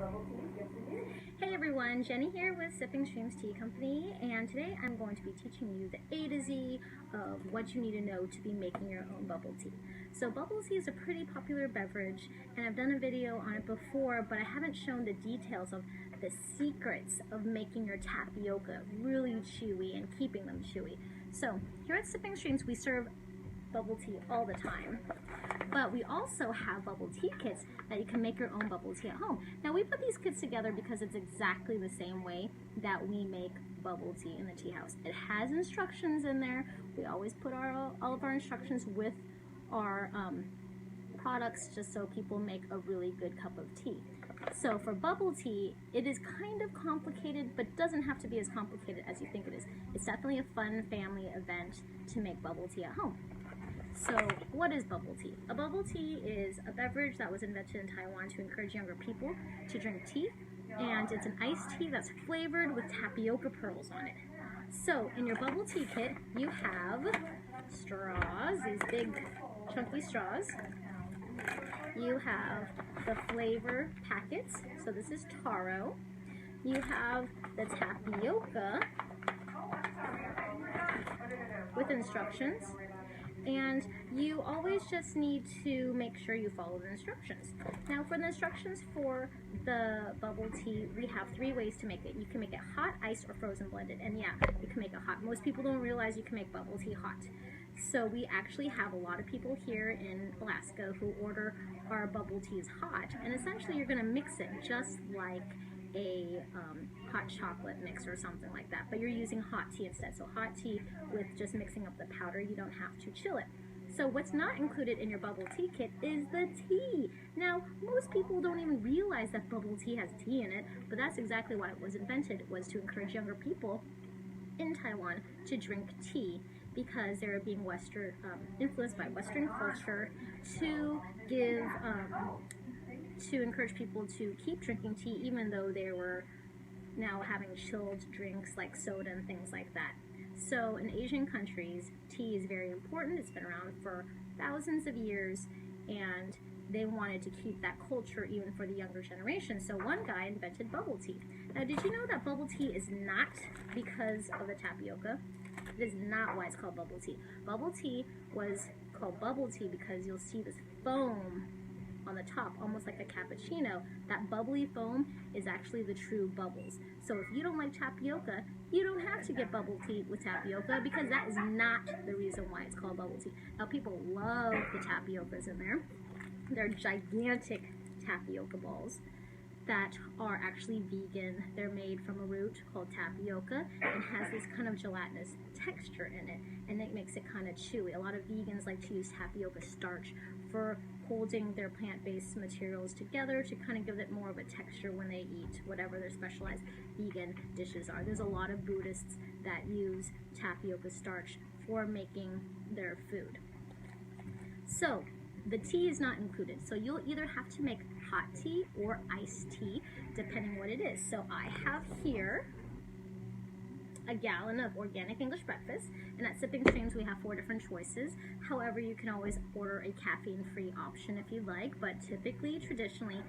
Hey everyone, Jenny here with Sipping Streams Tea Company, and today I'm going to be teaching you the A to Z of what you need to know to be making your own bubble tea. So bubble tea is a pretty popular beverage, and I've done a video on it before, but I haven't shown the details of the secrets of making your tapioca really chewy and keeping them chewy. So here at Sipping Streams we serve bubble tea all the time, but we also have bubble tea kits that you can make your own bubble tea at home. Now we put these kits together because it's exactly the same way that we make bubble tea in the tea house. It has instructions in there. We always put all of our instructions with our products just so people make a really good cup of tea. So for bubble tea, it is kind of complicated, but doesn't have to be as complicated as you think it is. It's definitely a fun family event to make bubble tea at home. So what is bubble tea? A bubble tea is a beverage that was invented in Taiwan to encourage younger people to drink tea, and it's an iced tea that's flavored with tapioca pearls on it. So in your bubble tea kit, you have straws, these big chunky straws. You have the flavor packets, so this is taro. You have the tapioca with instructions. And you always just need to make sure you follow the instructions. Now for the instructions for the bubble tea, we have 3 ways to make it. You can make it hot, iced, or frozen blended. And yeah, you can make it hot. Most people don't realize you can make bubble tea hot. So we actually have a lot of people here in Alaska who order our bubble teas hot. And essentially you're gonna mix it just like a hot chocolate mix or something like that, but you're using hot tea instead. So hot tea with just mixing up the powder, you don't have to chill it. So what's not included in your bubble tea kit is the tea. Now, most people don't even realize that bubble tea has tea in it, but that's exactly why it was invented, was to encourage younger people in Taiwan to drink tea, because they were being influenced by Western culture to give to encourage people to keep drinking tea, even though they were now having chilled drinks like soda and things like that. So in Asian countries, tea is very important. It's been around for thousands of years, and they wanted to keep that culture even for the younger generation. So one guy invented bubble tea. Now, did you know that bubble tea is not because of the tapioca? It is not why it's called bubble tea. Bubble tea was called bubble tea because you'll see this foam on the top, almost like a cappuccino. That bubbly foam is actually the true bubbles. So if you don't like tapioca, you don't have to get bubble tea with tapioca, because that is not the reason why it's called bubble tea. Now people love the tapiocas in there. They're gigantic tapioca balls that are actually vegan. They're made from a root called tapioca and has this kind of gelatinous texture in it, and it makes it kind of chewy. A lot of vegans like to use tapioca starch for holding their plant-based materials together to kind of give it more of a texture when they eat whatever their specialized vegan dishes are. There's a lot of Buddhists that use tapioca starch for making their food. So the tea is not included, so you'll either have to make hot tea or iced tea, depending what it is. So I have here a gallon of organic English breakfast, and at Sipping Streams we have 4 different choices. However, you can always order a caffeine-free option if you'd like, but typically, traditionally,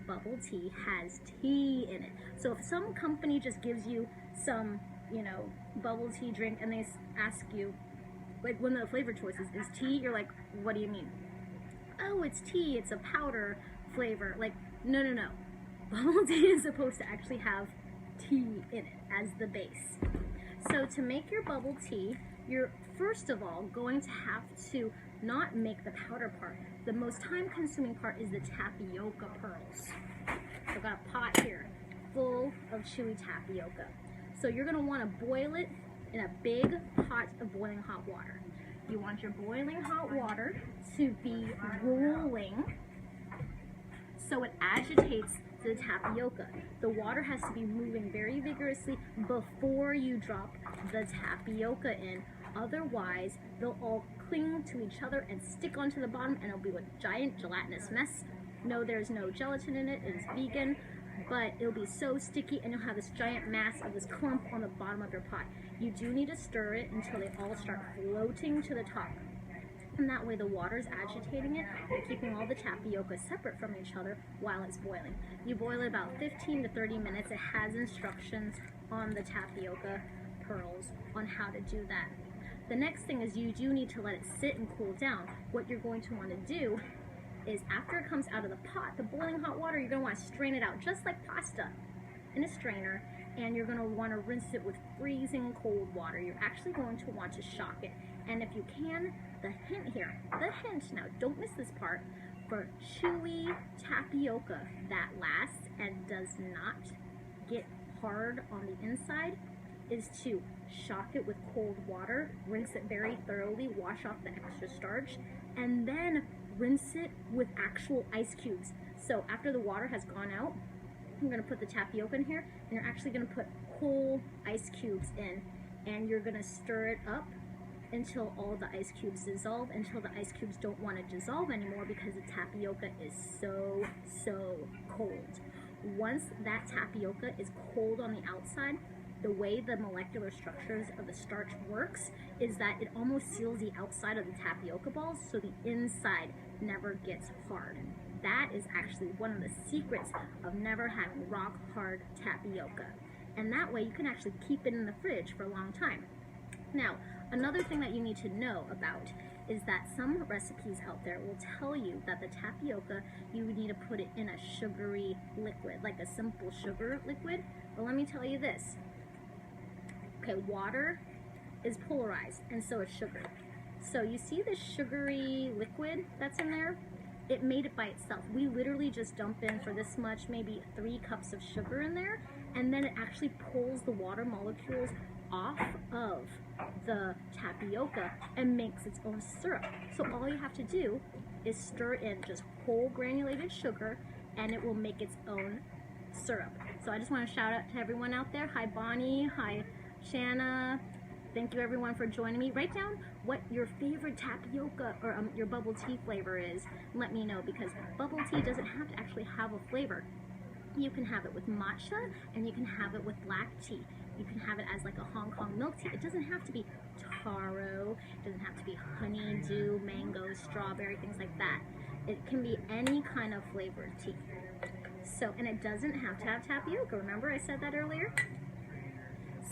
bubble tea has tea in it. So if some company just gives you some, bubble tea drink and they ask you, like one of the flavor choices is tea, you're like, what do you mean? Oh, it's tea, it's a powder flavor. Like, no. Bubble tea is supposed to actually have tea in it as the base. So to make your bubble tea, you're first of all going to have to not make the powder part. The most time-consuming part is the tapioca pearls. So I've got a pot here full of chewy tapioca. So you're going to want to boil it in a big pot of boiling hot water. You want your boiling hot water to be rolling so it agitates the tapioca. The water has to be moving very vigorously before you drop the tapioca in. Otherwise, they'll all cling to each other and stick onto the bottom, and it'll be a giant gelatinous mess. No, there's no gelatin in it. It is vegan, but it'll be so sticky, and you'll have this giant mass of this clump on the bottom of your pot. You do need to stir it until they all start floating to the top. And that way the water's agitating it and keeping all the tapioca separate from each other while it's boiling. You boil it about 15 to 30 minutes. It has instructions on the tapioca pearls on how to do that. The next thing is you do need to let it sit and cool down. What you're going to want to do is after it comes out of the pot, the boiling hot water, you're going to want to strain it out just like pasta in a strainer, and you're going to want to rinse it with freezing cold water. You're actually going to want to shock it. And if you can, the hint here, now don't miss this part, for chewy tapioca that lasts and does not get hard on the inside is to shock it with cold water, rinse it very thoroughly, wash off the extra starch, and then rinse it with actual ice cubes. So after the water has gone out, I'm going to put the tapioca in here, and you're actually going to put whole ice cubes in, and you're going to stir it up until all the ice cubes dissolve, until the ice cubes don't want to dissolve anymore because the tapioca is so cold. Once that tapioca is cold on the outside, the way the molecular structures of the starch works is that it almost seals the outside of the tapioca balls so the inside never gets hard. That is actually one of the secrets of never having rock hard tapioca. And that way you can actually keep it in the fridge for a long time. Now, another thing that you need to know about is that some recipes out there will tell you that the tapioca, you would need to put it in a sugary liquid, like a simple sugar liquid. But let me tell you this. Okay, water is polarized, and so is sugar. So you see this sugary liquid that's in there? It made it by itself. We literally just dump in for this much, maybe 3 cups of sugar in there, and then it actually pulls the water molecules off of the tapioca and makes its own syrup. So all you have to do is stir in just whole granulated sugar, and it will make its own syrup. So I just want to shout out to everyone out there. Hi Bonnie, hi Shanna. Thank you everyone for joining me. Write down what your favorite tapioca or your bubble tea flavor is. Let me know, because bubble tea doesn't have to actually have a flavor. You can have it with matcha, and you can have it with black tea. You can have it as like a Hong Kong milk tea. It doesn't have to be taro, it doesn't have to be honeydew, mango, strawberry, things like that. It can be any kind of flavored tea. So, and it doesn't have to have tapioca. Remember I said that earlier?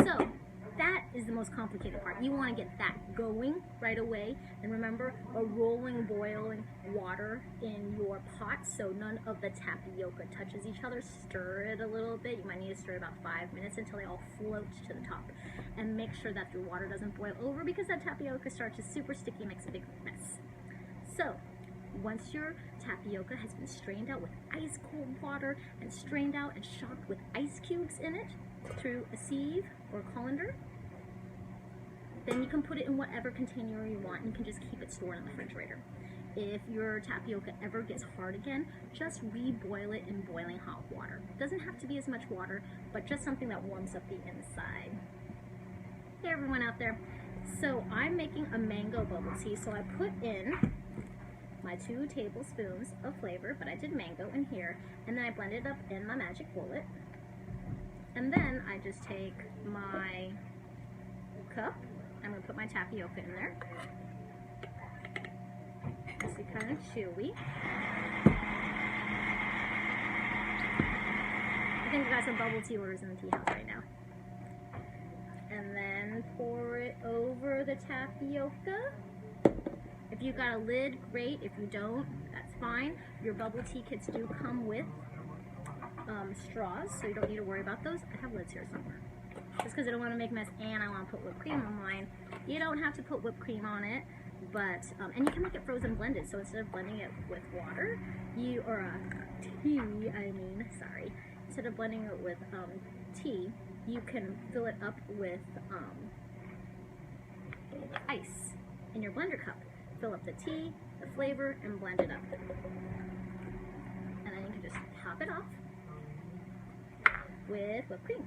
So, that is the most complicated part. You want to get that going right away. And remember, a rolling, boiling water in your pot so none of the tapioca touches each other. Stir it a little bit. You might need to stir it about 5 minutes until they all float to the top. And make sure that your water doesn't boil over, because that tapioca starch is super sticky and makes a big mess. So, once your tapioca has been strained out with ice cold water and strained out and shocked with ice cubes in it through a sieve or a colander, then you can put it in whatever container you want, and you can just keep it stored in the refrigerator. If your tapioca ever gets hard again, just reboil it in boiling hot water. It doesn't have to be as much water, but just something that warms up the inside. Hey everyone out there. So I'm making a mango bubble tea, so I put in my 2 tablespoons of flavor, but I did mango in here, and then I blend it up in my magic bullet. And then I just take my cup, I'm going to put my tapioca in there. This is kind of chewy. I think we got some bubble tea orders in the tea house right now. And then pour it over the tapioca. If you've got a lid, great. If you don't, that's fine. Your bubble tea kits do come with straws, so you don't need to worry about those. I have lids here somewhere. Just because I don't want to make a mess and I want to put whipped cream on mine. You don't have to put whipped cream on it, but, and you can make it frozen blended, so instead of blending it with water, instead of blending it with tea, you can fill it up with ice in your blender cup. Fill up the tea, the flavor, and blend it up. And then you can just top it off with whipped cream.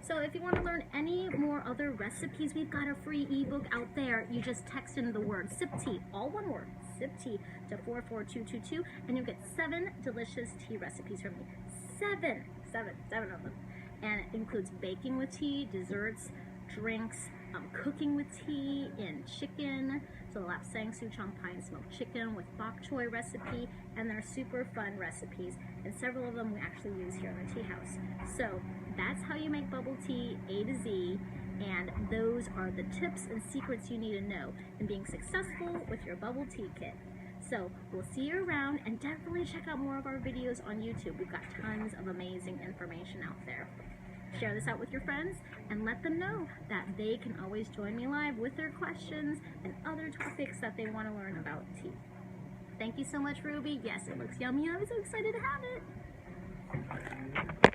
So if you want to learn any more other recipes, we've got a free ebook out there. You just text in the word SIPTEA, all one word, SIPTEA, to 44222, and you'll get 7 delicious tea recipes from me. 7 of them. And it includes baking with tea, desserts, drinks, cooking with tea in chicken. So the Lapsang Souchong Pine Smoked Chicken with Bok Choy recipe, and they're super fun recipes, and several of them we actually use here in the tea house. So that's how you make bubble tea A to Z, and those are the tips and secrets you need to know in being successful with your bubble tea kit. So we'll see you around, and definitely check out more of our videos on YouTube. We've got tons of amazing information out there. Share this out with your friends and let them know that they can always join me live with their questions and other topics that they want to learn about tea. Thank you so much, Ruby. Yes, it looks yummy. I'm so excited to have it.